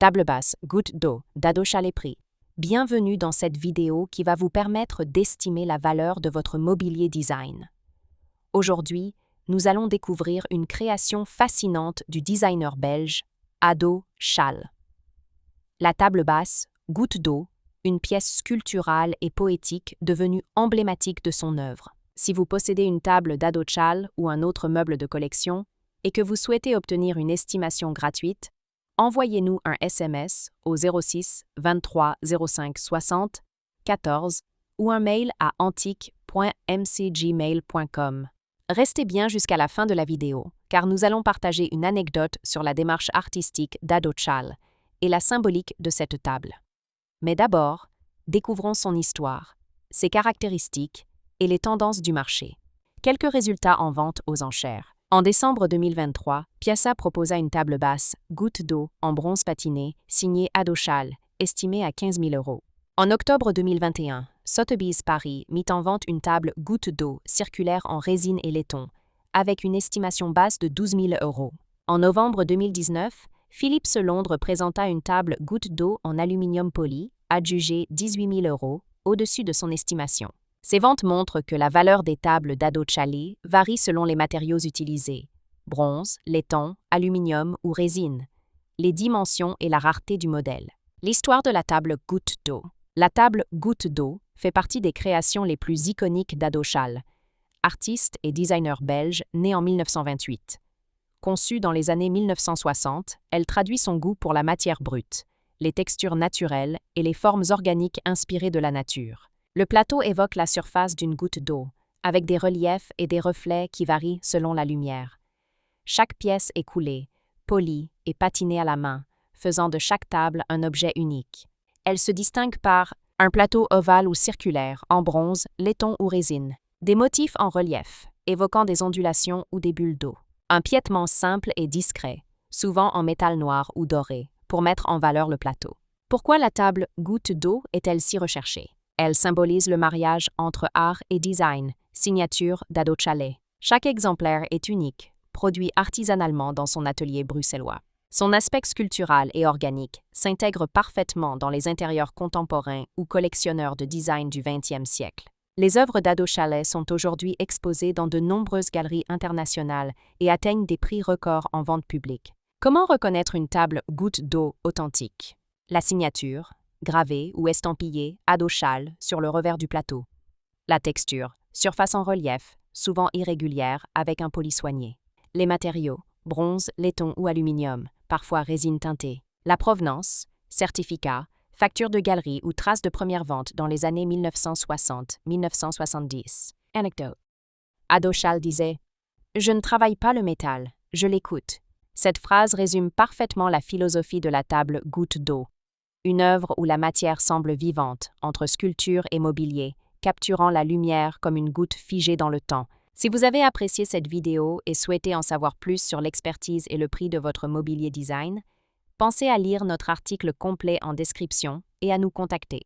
Table basse, goutte d'eau, d'Ado Chalet Prix. Bienvenue dans cette vidéo qui va vous permettre d'estimer la valeur de votre mobilier design. Aujourd'hui, nous allons découvrir une création fascinante du designer belge, Ado Chalet. La table basse, goutte d'eau, une pièce sculpturale et poétique devenue emblématique de son œuvre. Si vous possédez une table d'Ado Chalet ou un autre meuble de collection et que vous souhaitez obtenir une estimation gratuite, envoyez-nous un SMS au 06 23 05 60 14 ou un mail à antique.mcgmail.com. Restez bien jusqu'à la fin de la vidéo, car nous allons partager une anecdote sur la démarche artistique d'Ado Chalet et la symbolique de cette table. Mais d'abord, découvrons son histoire, ses caractéristiques et les tendances du marché. Quelques résultats en vente aux enchères. En décembre 2023, Piazza proposa une table basse, goutte d'eau, en bronze patiné, signée Ado Chalet, estimée à 15 000 €. En octobre 2021, Sotheby's Paris mit en vente une table goutte d'eau circulaire en résine et laiton, avec une estimation basse de 12 000 €. En novembre 2019, Philips Londres présenta une table goutte d'eau en aluminium poli, adjugée 18 000 € au-dessus de son estimation. Ces ventes montrent que la valeur des tables d'Ado Chalet varie selon les matériaux utilisés, bronze, laiton, aluminium ou résine, les dimensions et la rareté du modèle. L'histoire de la table goutte d'eau. La table goutte d'eau fait partie des créations les plus iconiques d'Ado Chalet, artiste et designer belge né en 1928. Conçue dans les années 1960, elle traduit son goût pour la matière brute, les textures naturelles et les formes organiques inspirées de la nature. Le plateau évoque la surface d'une goutte d'eau, avec des reliefs et des reflets qui varient selon la lumière. Chaque pièce est coulée, polie et patinée à la main, faisant de chaque table un objet unique. Elle se distingue par un plateau ovale ou circulaire, en bronze, laiton ou résine, des motifs en relief, évoquant des ondulations ou des bulles d'eau. Un piétement simple et discret, souvent en métal noir ou doré, pour mettre en valeur le plateau. Pourquoi la table goutte d'eau est-elle si recherchée? Elle symbolise le mariage entre art et design, signature d'Ado Chalet. Chaque exemplaire est unique, produit artisanalement dans son atelier bruxellois. Son aspect sculptural et organique s'intègre parfaitement dans les intérieurs contemporains ou collectionneurs de design du XXe siècle. Les œuvres d'Ado Chalet sont aujourd'hui exposées dans de nombreuses galeries internationales et atteignent des prix records en vente publique. Comment reconnaître une table goutte d'eau authentique? La signature, gravée ou estampillée Ado Chalet sur le revers du plateau. La texture, surface en relief, souvent irrégulière avec un poli soigné. Les matériaux, bronze, laiton ou aluminium, parfois résine teintée. La provenance, certificat, facture de galerie ou trace de première vente dans les années 1960-1970. Anecdote. Ado Chalet disait « Je ne travaille pas le métal, je l'écoute ». Cette phrase résume parfaitement la philosophie de la table goutte d'eau. Une œuvre où la matière semble vivante, entre sculpture et mobilier, capturant la lumière comme une goutte figée dans le temps. Si vous avez apprécié cette vidéo et souhaitez en savoir plus sur l'expertise et le prix de votre mobilier design, pensez à lire notre article complet en description et à nous contacter.